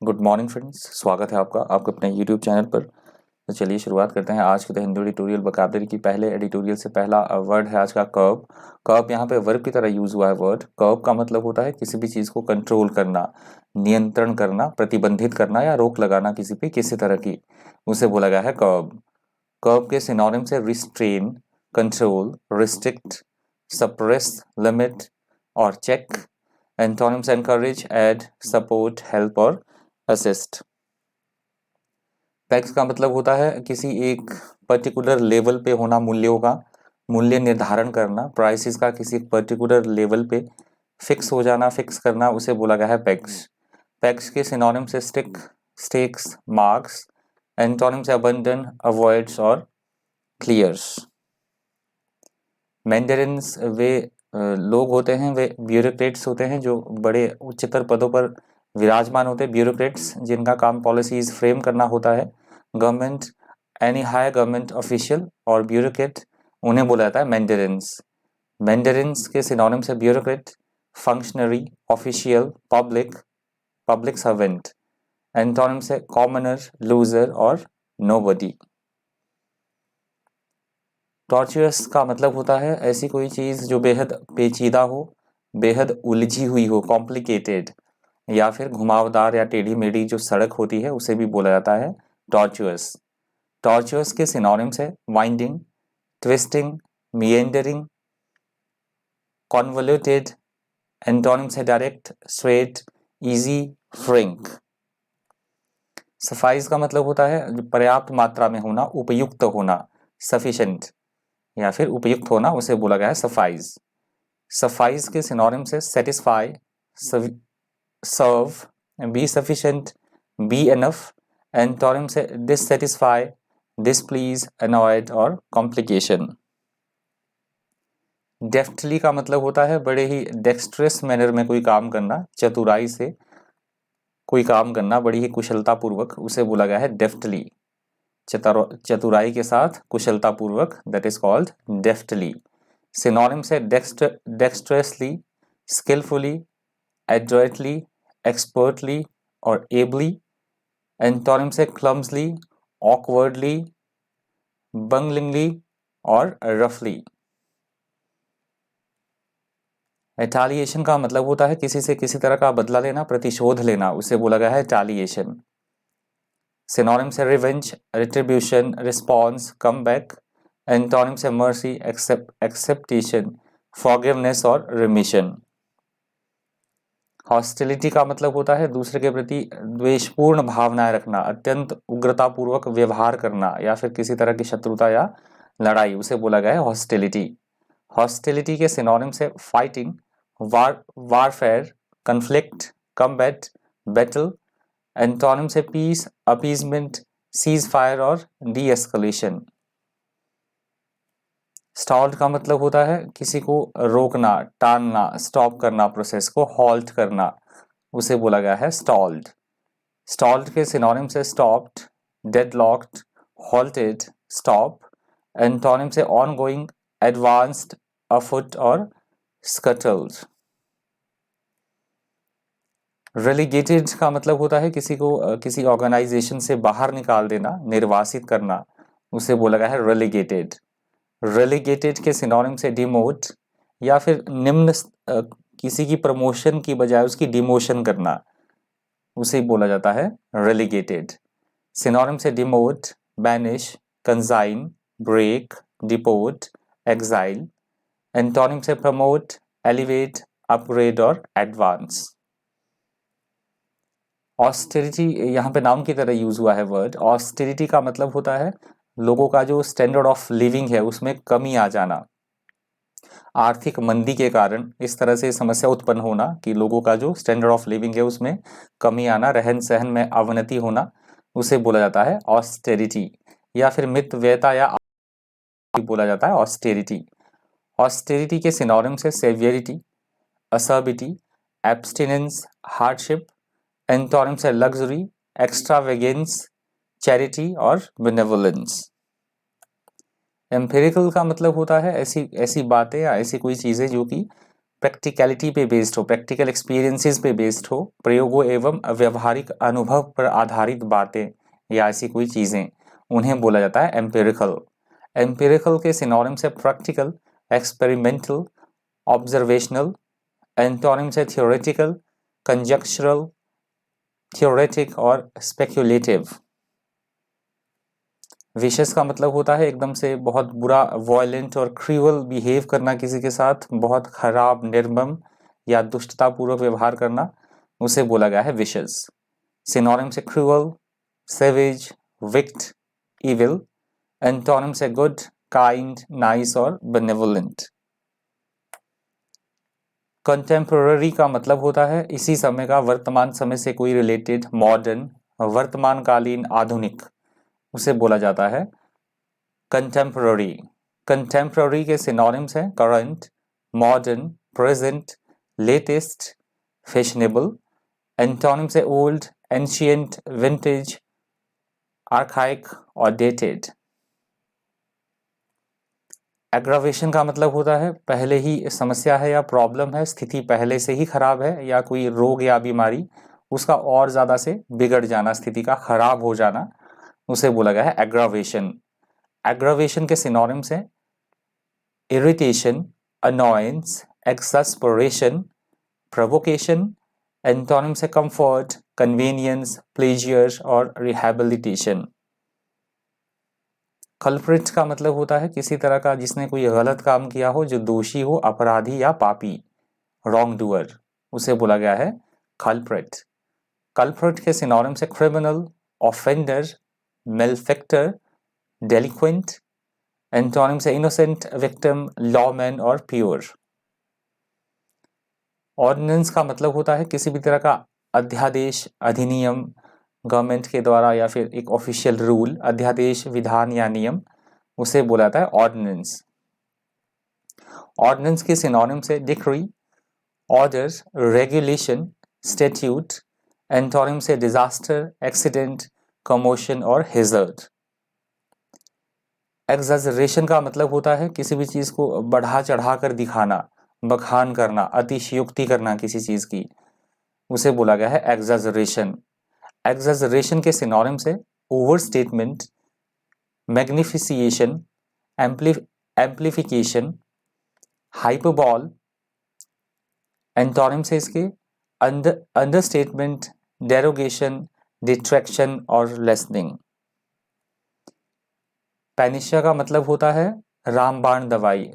Good morning friends, स्वागत है आपका आपके अपने यूट्यूब चैनल पर। तो चलिए शुरुआत करते हैं आज के द हिंदू एडिटोरियल वोकैबुलरी की। पहले एडिटोरियल से पहला वर्ड है आज का कर्व। कर्व यहाँ पे वर्ब की तरह यूज हुआ है वर्ड। कर्व का मतलब होता है किसी भी चीज़ को कंट्रोल करना, नियंत्रण करना, प्रतिबंधित करना या रोक लगाना किसी पे किसी तरह की, उसे बोला गया है कर्व। कर्व के सिनोनिम्स है restrain, control, restrict, suppress, limit और check. Antonyms encourage, aid, support, help और असिस्ट। पैक्स का मतलब होता है किसी एक पर्टिकुलर लेवल पे होना, मूल्यों का मूल्य निर्धारण करना, प्राइसेस का किसी पर्टिकुलर लेवल पे फिक्स हो जाना, फिक्स करना, उसे बोला गया है पैक्स। पैक्स के सिनोनिम्स है स्टिक, स्टेक्स, मार्क्स। एंटोनिम्स है अबंडन, अवॉइड्स और क्लियर्स। मैंडेरिन्स वे लोग होते हैं, वे ब्यूरोक्रेट्स होते हैं जो बड़े उच्चतर पदों पर विराजमान होते हैं। ब्यूरोक्रेट्स जिनका काम पॉलिसीज फ्रेम करना होता है। Government, any high government official और ब्यूरोक्रेट, उन्हें बोला जाता है मैंडेरिन्स। मैंडेरिन्स के सिनोनिम्स है bureaucrat, functionary, official, public, public servant. Antonyms है कॉमनर, लूजर और नोबडी। टॉर्चुअस का मतलब होता है ऐसी कोई चीज़ जो बेहद पेचीदा हो, बेहद उलझी हुई हो, कॉम्प्लिकेटेड, या फिर घुमावदार या टेढ़ी मेढ़ी जो सड़क होती है उसे भी बोला जाता है टॉर्चुअस। टॉर्चुअस के सिनोनिम्स है वाइंडिंग, ट्विस्टिंग, मिएंडरिंग, कॉन्वोल्यूटेड। एंटोनिम्स है डायरेक्ट, स्ट्रेट, इजी, फ्रिंक। सफाइज का मतलब होता है पर्याप्त मात्रा में होना, उपयुक्त होना, सफिशिएंट या फिर उपयुक्त होना, उसे बोला गया है सफाइज। सफाइज के सिनोनिम्स है satisfy, serve, be sufficient, be enough. Antonyms है डिससेटिस्फाई, डिसप्लीज, अनॉयड और कॉम्प्लिकेशन। डेफ्टली का मतलब होता है बड़े ही डेक्स्ट्रस मैनर में कोई काम करना, चतुराई से कोई काम करना, बड़ी ही कुशलता पूर्वक, उसे बोला गया है डेफ्टली। चतुराई के साथ कुशलता पूर्वक, that is called deftly. Synonyms है डेक्स्ट्रसली, स्किलफुली, एडroitly, एक्सपर्टली और एबली। एंटोनिम्स है क्लम्सली, ऑकवर्डली, बंगलिंगली और रफली। एटालिएशन का मतलब होता है किसी से किसी तरह का बदला लेना, प्रतिशोध लेना, उसे बोला गया है एटालिएशन। सिनोनिम्स है revenge, retribution, response, comeback. Antonyms है मर्सी, एक्सेप्टेशन, फॉरगिवनेस और रिमिशन। हॉस्टिलिटी का मतलब होता है दूसरे के प्रति द्वेषपूर्ण भावनाएं रखना, अत्यंत उग्रतापूर्वक व्यवहार करना या फिर किसी तरह की शत्रुता या लड़ाई, उसे बोला गया है हॉस्टिलिटी। हॉस्टिलिटी के सिनोनिम्स है fighting, warfare, conflict, combat, battle. Antonyms है पीस, अपीजमेंट, सीज फायर और डी एस्कलेशन। स्टॉल्ड का मतलब होता है किसी को रोकना, टालना, स्टॉप करना, प्रोसेस को हॉल्ट करना, उसे बोला गया है स्टॉल्ड। स्टॉल्ड के सिनोनिम्स है स्टॉप्ड, डेडलॉक्ड, हॉल्टेड, स्टॉप। एंटोनिम्स है ऑनगोइंग, एडवांस्ड, अफुट और स्कटल्ड। रेलीगेटेड का मतलब होता है किसी को किसी ऑर्गेनाइजेशन से बाहर निकाल देना, निर्वासित करना, उसे बोला गया है रेलीगेटेड। रेलीगेटेड के सिनोनिम से डिमोट या फिर निम्न किसी की प्रमोशन की बजाय उसकी डिमोशन करना, उसे बोला जाता है रेलीगेटेड। सिनोनिम से demote, banish, consign, break, deport, exile. Antonym से प्रमोट, एलिवेट, अपग्रेड और एडवांस। ऑस्टेरिटी यहाँ पे नाउन की तरह यूज हुआ है वर्ड। ऑस्टेरिटी का मतलब होता है लोगों का जो स्टैंडर्ड ऑफ लिविंग है उसमें कमी आ जाना, आर्थिक मंदी के कारण इस तरह से समस्या उत्पन्न होना कि लोगों का जो स्टैंडर्ड ऑफ लिविंग है उसमें कमी आना, रहन सहन में अवनति होना, उसे बोला जाता है ऑस्टेरिटी। या फिर मितव्ययता या बोला जाता है ऑस्टेरिटी। ऑस्टेरिटी के सिनोनिम्स है सेवियरिटी, असर्बिटी, एब्स्टिनेंस, हार्डशिप। एंटोनिम्स है लग्जरी, एक्स्ट्रावेगेंस, चैरिटी और बेनेवोलेंस। एम्पिरिकल का मतलब होता है ऐसी ऐसी बातें या ऐसी कोई चीज़ें जो कि प्रैक्टिकलिटी पे बेस्ड हो, प्रैक्टिकल एक्सपीरियंसेस पे बेस्ड हो, प्रयोगों एवं व्यवहारिक अनुभव पर आधारित बातें या ऐसी कोई चीजें, उन्हें बोला जाता है एम्पिरिकल। एम्पिरिकल के सिनोनिम्स है प्रैक्टिकल, एक्सपेरिमेंटल, ऑब्जर्वेशनल। एंटोनिम्स है थियोरेटिकल, कंजक्चरल, थियोरेटिक और स्पेक्युलेटिव। विशेष का मतलब होता है एकदम से बहुत बुरा, वॉयलेंट और क्रूअल बिहेव करना किसी के साथ, बहुत खराब, निर्मम या दुष्टतापूर्वक व्यवहार करना, उसे बोला गया है विशेष। सिनोनिम से क्रूअल, सेवेज, विक्ट, इविल। एंटोनिम से गुड, काइंड, नाइस और बेनेवोलेंट। कंटेम्पररी का मतलब होता है इसी समय का, वर्तमान समय से कोई रिलेटेड, मॉडर्न, वर्तमानकालीन, आधुनिक, उसे बोला जाता है कंटेम्पररी। कंटेम्पररी के सिनोनिम्स हैं current, modern, present, latest, fashionable. Antonym से ओल्ड, एंशियंट, विंटेज, आर्काइक और डेटेड। एग्रावेशन का मतलब होता है पहले ही समस्या है या प्रॉब्लम है, स्थिति पहले से ही खराब है, या कोई रोग या बीमारी, उसका और ज्यादा से बिगड़ जाना, स्थिति का खराब हो जाना, उसे बोला गया है एग्रावेशन। एग्रावेशन के सिनोनिम्स हैं इरिटेशन, अनॉयंस, एक्सस्परेशन, प्रोवोकेशन। एंटोनिम से कंफर्ट, कन्वीनियंस, प्लेजियर और रिहैबिलिटेशन। कल्प्रिट का मतलब होता है किसी तरह का जिसने कोई गलत काम किया हो, जो दोषी हो, अपराधी या पापी, रॉन्ग डूअर, उसे बोला गया है कल्प्रिट। कल्प्रिट के सिनोनिम से क्रिमिनल, ऑफेंडर, मेलफेक्टर, डेलिक्वेंट। एंटोनिम से इनोसेंट, विक्टिम, लॉमैन और प्योर। ऑर्डिनेंस का मतलब होता है किसी भी तरह का अध्यादेश, अधिनियम, गवर्नमेंट के द्वारा या फिर एक ऑफिशियल रूल, अध्यादेश, विधान या नियम, उसे बोला जाता है ऑर्डिनेंस। ऑर्डिनेंस के सिनोनिम से decree, order, regulation, statute. Antonym से डिजास्टर, एक्सीडेंट, कमोशन और हैजर्ड। एग्जैजरेशन का मतलब होता है किसी भी चीज को बढ़ा चढ़ा कर दिखाना, बखान करना, अतिशयोक्ति करना किसी चीज की, उसे बोला गया है एग्जैजरेशन। एग्जैजरेशन के सिनोनिम से ओवर स्टेटमेंट, मैग्निफिसिएशन, एम्प्लीफिकेशन, हाइपरबॉल। एंटोनिम से इसके अंडरस्टेटमेंट, डेरोगेशन, डिट्रैक्शन और लेसनिंग। पैनिशिया का मतलब होता है रामबाण दवाई,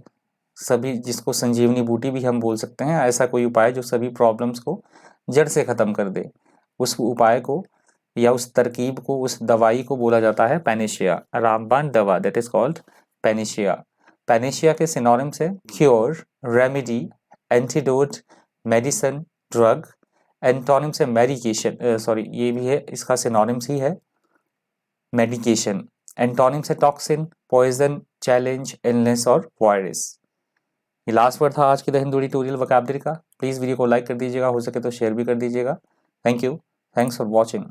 सभी, जिसको संजीवनी बूटी भी हम बोल सकते हैं, ऐसा कोई उपाय जो सभी प्रॉब्लम्स को जड़ से खत्म कर दे, उस उपाय को या उस तरकीब को, उस दवाई को बोला जाता है पैनिशिया, रामबाण दवा, that is called panacea. Panacea के सिनोनिम्स है cure, remedy, antidote, medicine, drug. Antonym से मेडिकेशन, सॉरी ये भी है, इसका सिनोनिम्स ही है मेडिकेशन। एंटोनिम से टॉक्सिन, पॉइजन, चैलेंज, इलनेस और वायरस। ये लास्ट वर्ड था आज की द हिंदू ट्यूटोरियल वोकैबुलरी का। प्लीज वीडियो को लाइक कर दीजिएगा, हो सके तो शेयर भी कर दीजिएगा। Thank you, thanks for watching.